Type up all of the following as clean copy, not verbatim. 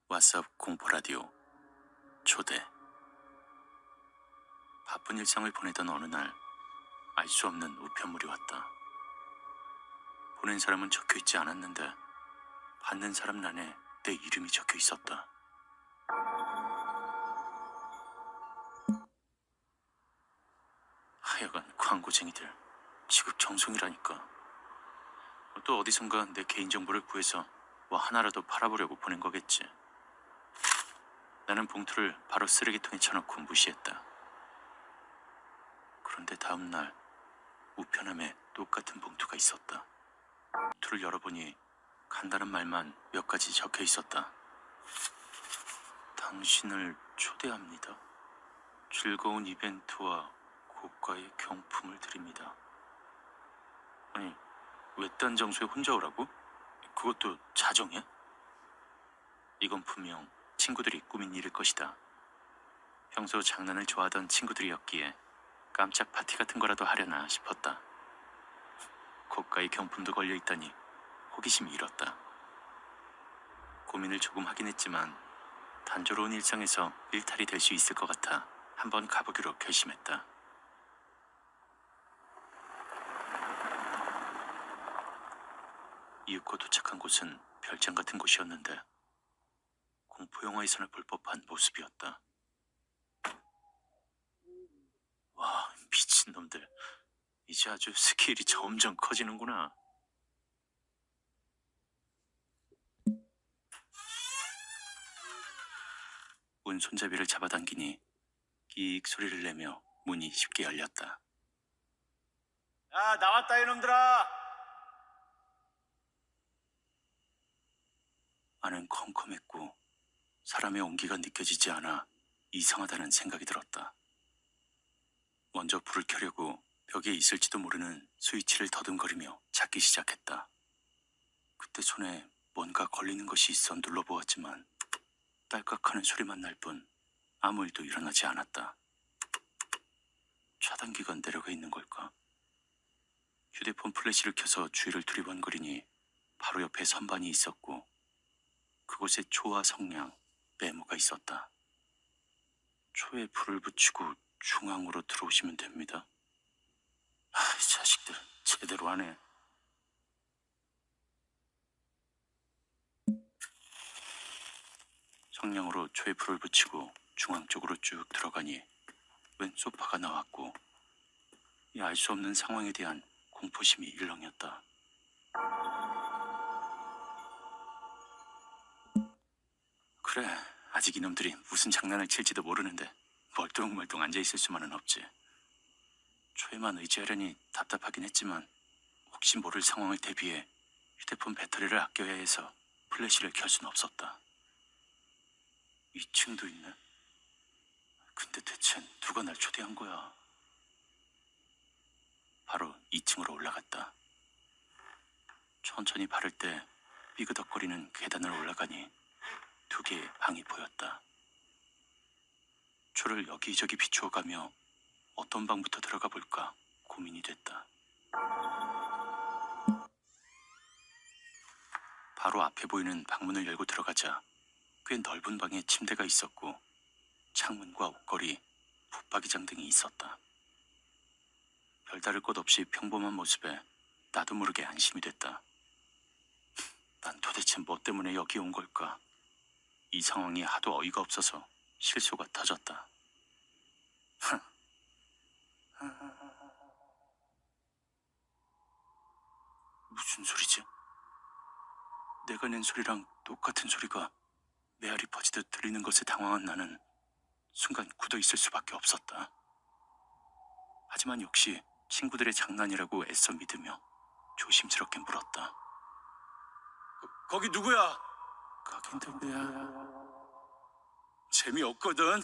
왓썹 공포라디오 초대. 바쁜 일상을 보내던 어느 날 알 수 없는 우편물이 왔다. 보낸 사람은 적혀있지 않았는데 받는 사람 란에 내 이름이 적혀 있었다. 하여간 광고쟁이들 지극정성이라니까. 또 어디선가 내 개인정보를 구해서 뭐 하나라도 팔아보려고 보낸 거겠지. 나는 봉투를 바로 쓰레기통에 쳐넣고 무시했다. 그런데 다음날 우편함에 똑같은 봉투가 있었다. 봉투를 열어보니 간단한 말만 몇 가지 적혀 있었다. 당신을 초대합니다. 즐거운 이벤트와 고가의 경품을 드립니다. 아니, 외딴 장소에 혼자 오라고? 그것도 자정에? 이건 분명 친구들이 꾸민 일일 것이다. 평소 장난을 좋아하던 친구들이었기에 깜짝 파티 같은 거라도 하려나 싶었다. 고가의 경품도 걸려있다니 호기심이 일었다. 고민을 조금 하긴 했지만 단조로운 일상에서 일탈이 될 수 있을 것 같아 한번 가보기로 결심했다. 이윽고 도착한 곳은 별장 같은 곳이었는데 공포영화에서나 볼 법한 모습이었다. 와, 미친놈들. 이제 아주 스케일이 점점 커지는구나. 문 손잡이를 잡아당기니 끼익 소리를 내며 문이 쉽게 열렸다. 야, 나왔다 이놈들아. 안은 컴컴했고 사람의 온기가 느껴지지 않아 이상하다는 생각이 들었다. 먼저 불을 켜려고 벽에 있을지도 모르는 스위치를 더듬거리며 찾기 시작했다. 그때 손에 뭔가 걸리는 것이 있어 눌러보았지만 딸깍하는 소리만 날 뿐 아무 일도 일어나지 않았다. 차단기가 내려가 있는 걸까? 휴대폰 플래시를 켜서 주위를 두리번거리니 바로 옆에 선반이 있었고 그곳에 초와 성냥, 메모가 있었다. 초에 불을 붙이고 중앙으로 들어오시면 됩니다. 이 자식들 제대로 하네. 성냥으로 초에 불을 붙이고 중앙 쪽으로 쭉 들어가니 웬 소파가 나왔고 이 알 수 없는 상황에 대한 공포심이 일렁였다. 그래, 아직 이놈들이 무슨 장난을 칠지도 모르는데 멀뚱멀뚱 앉아있을 수만은 없지. 초에만 의지하려니 답답하긴 했지만 혹시 모를 상황을 대비해 휴대폰 배터리를 아껴야 해서 플래시를 켤 수는 없었다. 2층도 있네. 근데 대체 누가 날 초대한 거야? 바로 2층으로 올라갔다. 천천히 바를 때 삐그덕거리는 계단을 올라가니 2개의 방이 보였다. 초를 여기저기 비추어가며 어떤 방부터 들어가 볼까 고민이 됐다. 바로 앞에 보이는 방문을 열고 들어가자 꽤 넓은 방에 침대가 있었고 창문과 옷걸이, 붙박이장 등이 있었다. 별다를 것 없이 평범한 모습에 나도 모르게 안심이 됐다. 난 도대체 뭐 때문에 여기 온 걸까? 이 상황이 하도 어이가 없어서 실소가 터졌다. 무슨 소리지? 내가 낸 소리랑 똑같은 소리가 메아리 퍼지듯 들리는 것에 당황한 나는 순간 굳어있을 수밖에 없었다. 하지만 역시 친구들의 장난이라고 애써 믿으며 조심스럽게 물었다. 거기 누구야? 가긴 누구야? 재미없거든.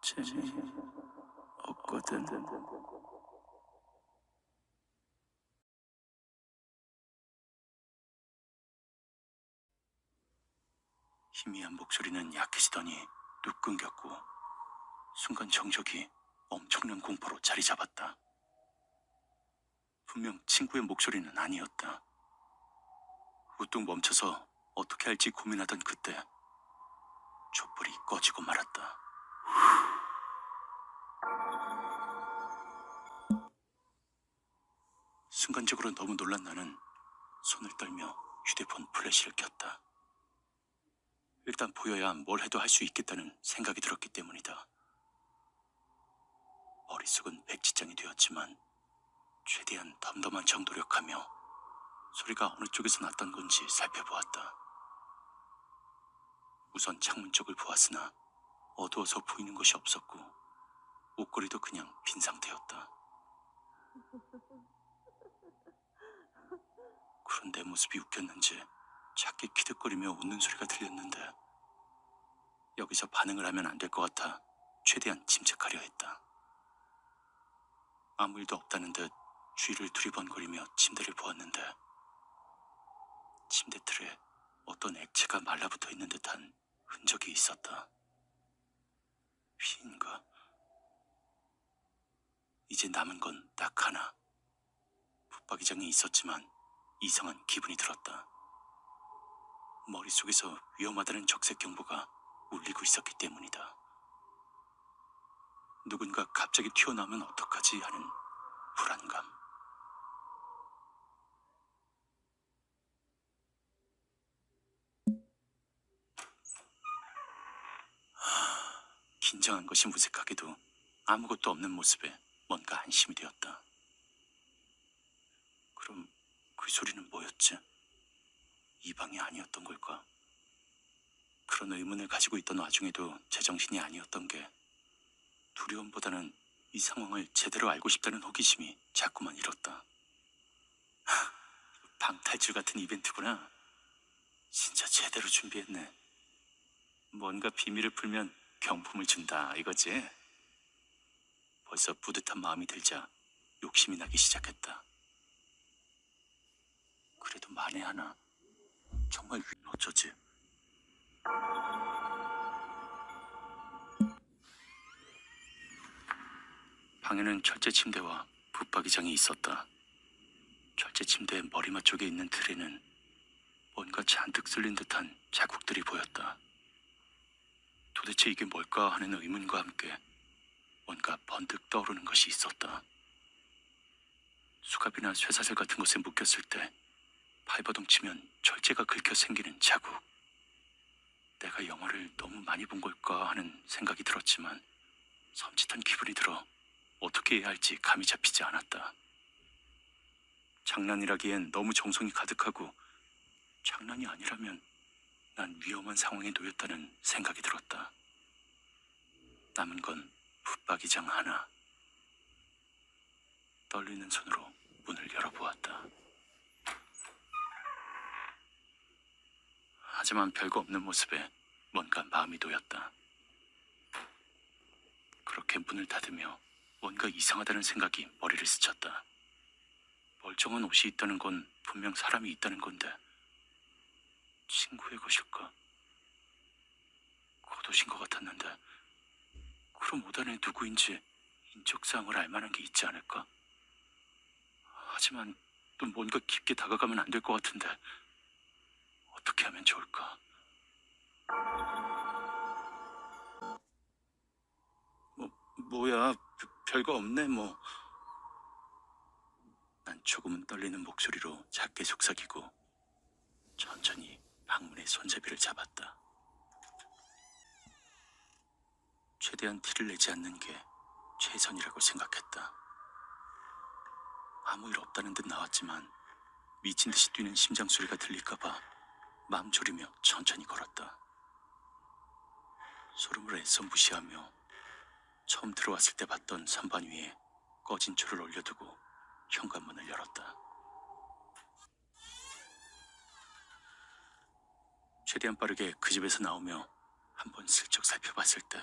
재미없거든. 희미한 목소리는 약해지더니 뚝 끊겼고 순간 정적이 엄청난 공포로 자리 잡았다. 분명 친구의 목소리는 아니었다. 우뚝 멈춰서 어떻게 할지 고민하던 그때 촛불이 꺼지고 말았다. 순간적으로 너무 놀란 나는 손을 떨며 휴대폰 플래시를 켰다. 일단 보여야 뭘 해도 할 수 있겠다는 생각이 들었기 때문이다. 머릿속은 백지장이 되었지만 최대한 덤덤한 척 노력하며 소리가 어느 쪽에서 났던 건지 살펴보았다. 우선 창문 쪽을 보았으나 어두워서 보이는 것이 없었고 옷걸이도 그냥 빈 상태였다. 그런 내 모습이 웃겼는지 작게 키득거리며 웃는 소리가 들렸는데 여기서 반응을 하면 안 될 것 같아 최대한 침착하려 했다. 아무 일도 없다는 듯 주위를 두리번거리며 침대를 보았는데 침대 틀에 어떤 액체가 말라붙어 있는 듯한 흔적이 있었다. 피인가? 이제 남은 건 딱 하나. 붙박이장에 있었지만 이상한 기분이 들었다. 머릿속에서 위험하다는 적색 경보가 울리고 있었기 때문이다. 누군가 갑자기 튀어나오면 어떡하지 하는 불안감. 긴장한 것이 무색하게도 아무것도 없는 모습에 뭔가 안심이 되었다. 그럼 그 소리는 뭐였지? 이 방이 아니었던 걸까? 그런 의문을 가지고 있던 와중에도 제정신이 아니었던 게 두려움보다는 이 상황을 제대로 알고 싶다는 호기심이 자꾸만 일었다. 방탈출 같은 이벤트구나. 진짜 제대로 준비했네. 뭔가 비밀을 풀면 경품을 준다 이거지? 벌써 뿌듯한 마음이 들자 욕심이 나기 시작했다. 그래도 만에 하나 정말 어쩌지? 방에는 철제 침대와 붙박이장이 있었다. 철제 침대 머리맡 쪽에 있는 틀에는 뭔가 잔뜩 쓸린 듯한 자국들이 보였다. 도대체 이게 뭘까 하는 의문과 함께 뭔가 번뜩 떠오르는 것이 있었다. 수갑이나 쇠사슬 같은 것에 묶였을 때 발버둥 치면 철제가 긁혀 생기는 자국. 내가 영화를 너무 많이 본 걸까 하는 생각이 들었지만 섬찟한 기분이 들어 어떻게 해야 할지 감이 잡히지 않았다. 장난이라기엔 너무 정성이 가득하고 장난이 아니라면 난 위험한 상황에 놓였다는 생각이 들었다. 남은 건 붙박이장 하나. 떨리는 손으로 문을 열어보았다. 하지만 별거 없는 모습에 뭔가 마음이 놓였다. 그렇게 문을 닫으며 뭔가 이상하다는 생각이 머리를 스쳤다. 멀쩡한 옷이 있다는 건 분명 사람이 있다는 건데 친구의 것일까? 겉옷인 것 같았는데 그럼 옷 안에 누구인지 인적사항을 알 만한 게 있지 않을까? 하지만 또 뭔가 깊게 다가가면 안 될 것 같은데 어떻게 하면 좋을까? 뭐야, 별거 없네 뭐. 난 조금은 떨리는 목소리로 작게 속삭이고 천천히 방문의 손잡이를 잡았다. 최대한 티를 내지 않는 게 최선이라고 생각했다. 아무 일 없다는 듯 나왔지만 미친 듯이 뛰는 심장 소리가 들릴까봐 마음 졸이며 천천히 걸었다. 소름을 애써 무시하며 처음 들어왔을 때 봤던 선반 위에 꺼진 초를 올려두고 현관문을 열었다. 최대한 빠르게 그 집에서 나오며 한번 슬쩍 살펴봤을 때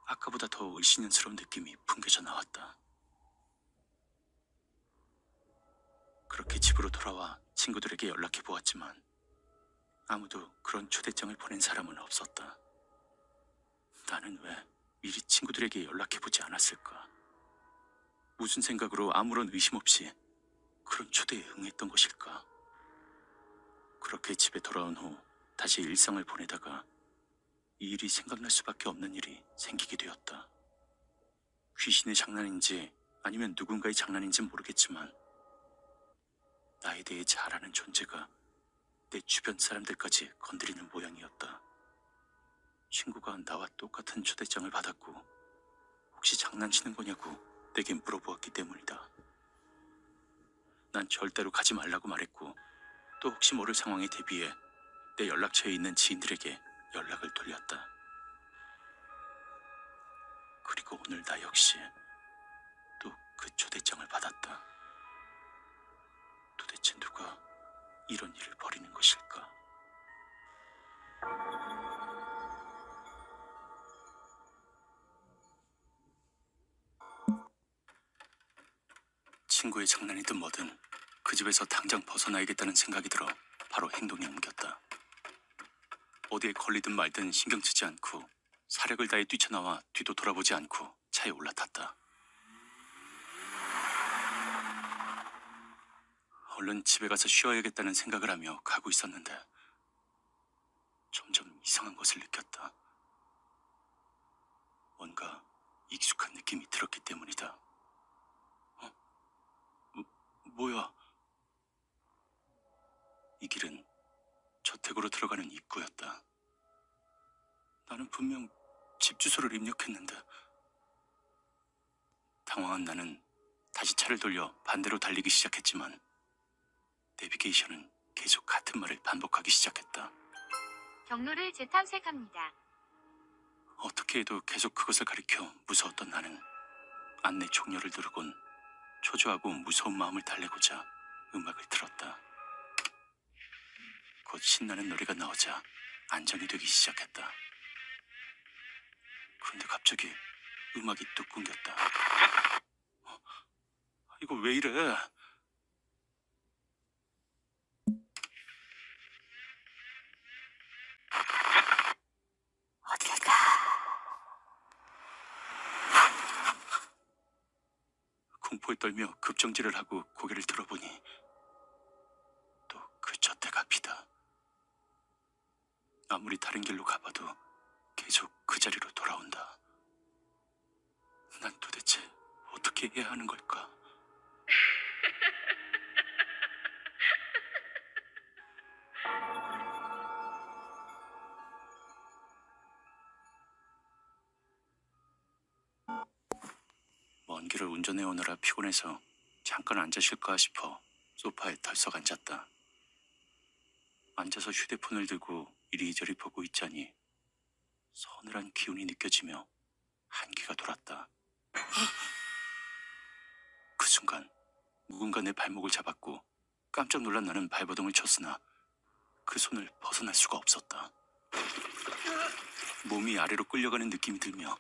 아까보다 더 을씨년스러운 느낌이 풍겨져 나왔다. 그렇게 집으로 돌아와 친구들에게 연락해 보았지만 아무도 그런 초대장을 보낸 사람은 없었다. 나는 왜 미리 친구들에게 연락해 보지 않았을까? 무슨 생각으로 아무런 의심 없이 그런 초대에 응했던 것일까? 그렇게 집에 돌아온 후 다시 일상을 보내다가 이 일이 생각날 수밖에 없는 일이 생기게 되었다. 귀신의 장난인지 아니면 누군가의 장난인지 모르겠지만 나에 대해 잘 아는 존재가 내 주변 사람들까지 건드리는 모양이었다. 친구가 나와 똑같은 초대장을 받았고 혹시 장난치는 거냐고 내게 물어보았기 때문이다. 난 절대로 가지 말라고 말했고 또 혹시 모를 상황에 대비해 내 연락처에 있는 지인들에게 연락을 돌렸다. 그리고 오늘 나 역시 또 그 초대장을 받았다. 도대체 누가 이런 일을 벌이는 것일까? 친구의 장난이든 뭐든 그 집에서 당장 벗어나야겠다는 생각이 들어 바로 행동에 옮겼다. 어디에 걸리든 말든 신경 쓰지 않고 사력을 다해 뛰쳐나와 뒤도 돌아보지 않고 차에 올라탔다. 얼른 집에 가서 쉬어야겠다는 생각을 하며 가고 있었는데 점점 이상한 것을 느꼈다. 뭔가 익숙한 느낌이 들었기 때문이다. 뭐야? 이 길은 저택으로 들어가는 입구였다. 나는 분명 집 주소를 입력했는데. 당황한 나는 다시 차를 돌려 반대로 달리기 시작했지만 내비게이션은 계속 같은 말을 반복하기 시작했다. 경로를 재탐색합니다. 어떻게 해도 계속 그것을 가리켜 무서웠던 나는 안내 종료를 누르곤 초조하고 무서운 마음을 달래고자 음악을 틀었다. 곧 신나는 노래가 나오자 안정이 되기 시작했다. 그런데 갑자기 음악이 뚝 끊겼다. 이거 왜 이래? 어딜 가? 공포에 떨며 급정지를 하고 고개를 들어보니 또 그 저택 앞이다. 아무리 다른 길로 가봐도 계속 그 자리로 돌아온다. 난 도대체 어떻게 해야 하는 걸까? 먼 길을 운전해 오느라 피곤해서 잠깐 앉아 쉴까 싶어 소파에 덜썩 앉았다. 앉아서 휴대폰을 들고 이리저리 보고 있자니 서늘한 기운이 느껴지며 한기가 돌았다. 그 순간 누군가 내 발목을 잡았고 깜짝 놀란 나는 발버둥을 쳤으나 그 손을 벗어날 수가 없었다. 몸이 아래로 끌려가는 느낌이 들며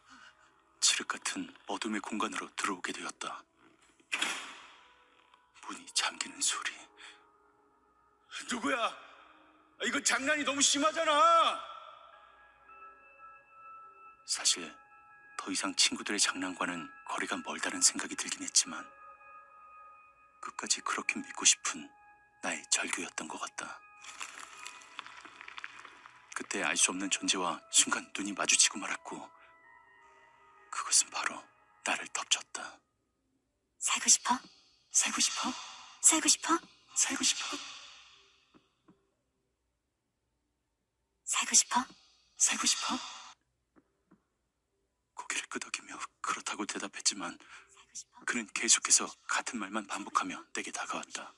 칠흑 같은 어둠의 공간으로 들어오게 되었다. 문이 잠기는 소리. 누구야? 이거 장난이 너무 심하잖아. 사실 더 이상 친구들의 장난과는 거리가 멀다는 생각이 들긴 했지만 끝까지 그렇게 믿고 싶은 나의 절규였던 것 같다. 그때 알 수 없는 존재와 순간 눈이 마주치고 말았고 그것은 바로 나를 덮쳤다. 살고 싶어? 살고 싶어? 살고 싶어? 살고 싶어? 살고 싶어? 살고 싶어? 고개를 끄덕이며 그렇다고 대답했지만 살고 싶어? 그는 계속해서 같은 말만 반복하며 내게 다가왔다.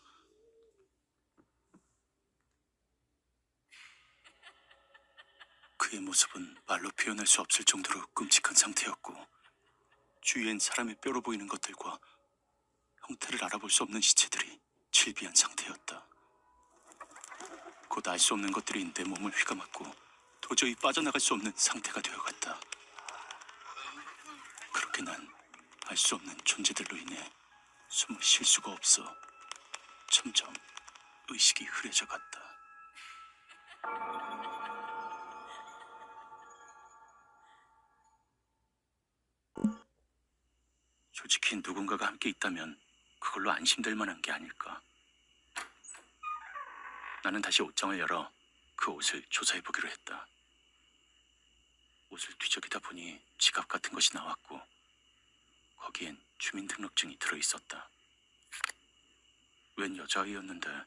그의 모습은 말로 표현할 수 없을 정도로 끔찍한 상태였고 주위엔 사람의 뼈로 보이는 것들과 형태를 알아볼 수 없는 시체들이 질비한 상태였다. 곧 알 수 없는 것들이 내 몸을 휘감았고 도저히 빠져나갈 수 없는 상태가 되어갔다. 그렇게 난 알 수 없는 존재들로 인해 숨을 쉴 수가 없어 점점 의식이 흐려져 갔다. 솔직히 어차피 누군가가 함께 있다면 그걸로 안심될 만한 게 아닐까. 나는 다시 옷장을 열어 그 옷을 조사해보기로 했다. 옷을 뒤적이다 보니 지갑 같은 것이 나왔고 거기엔 주민등록증이 들어있었다. 웬 여자아이였는데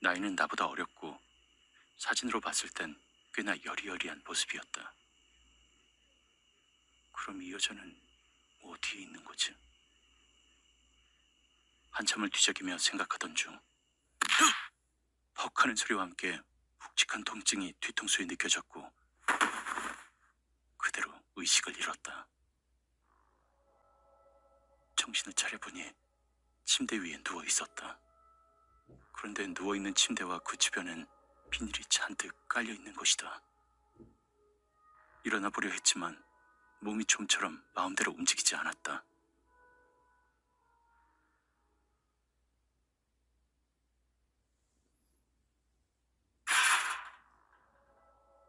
나이는 나보다 어렸고 사진으로 봤을 땐 꽤나 여리여리한 모습이었다. 그럼 이 여자는 어디에 있는 거지? 한참을 뒤적이며 생각하던 중 퍽 하는 소리와 함께 묵직한 통증이 뒤통수에 느껴졌고 그대로 의식을 잃었다. 정신을 차려보니 침대 위에 누워 있었다. 그런데 누워있는 침대와 그 주변엔 비닐이 잔뜩 깔려있는 것이다. 일어나 보려 했지만 몸이 좀처럼 마음대로 움직이지 않았다.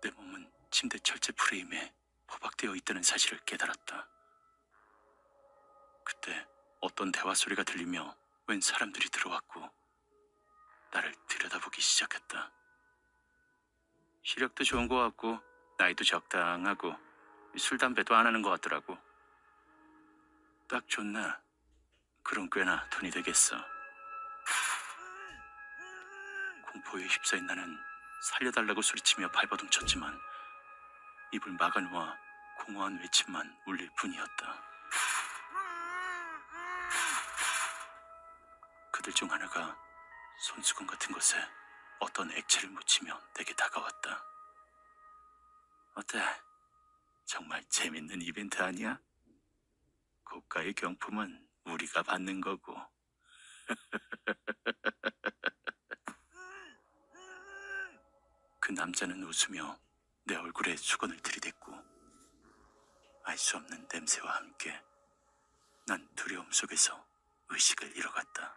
내 몸은 침대 철제 프레임에 포박되어 있다는 사실을 깨달았다. 그때 어떤 대화 소리가 들리며 웬 사람들이 들어왔고 나를 들여다보기 시작했다. 시력도 좋은 것 같고 나이도 적당하고 술, 담배도 안 하는 것 같더라고. 딱 좋네. 그럼 꽤나 돈이 되겠어. 공포에 휩싸인 나는 살려달라고 소리치며 발버둥 쳤지만 입을 막아놓아 공허한 외침만 울릴 뿐이었다. 그들 중 하나가 손수건 같은 것에 어떤 액체를 묻히며 내게 다가왔다. 어때? 정말 재밌는 이벤트 아니야? 고가의 경품은 우리가 받는 거고. 그 남자는 웃으며 내 얼굴에 수건을 들이댔고 알 수 없는 냄새와 함께 난 두려움 속에서 의식을 잃어갔다.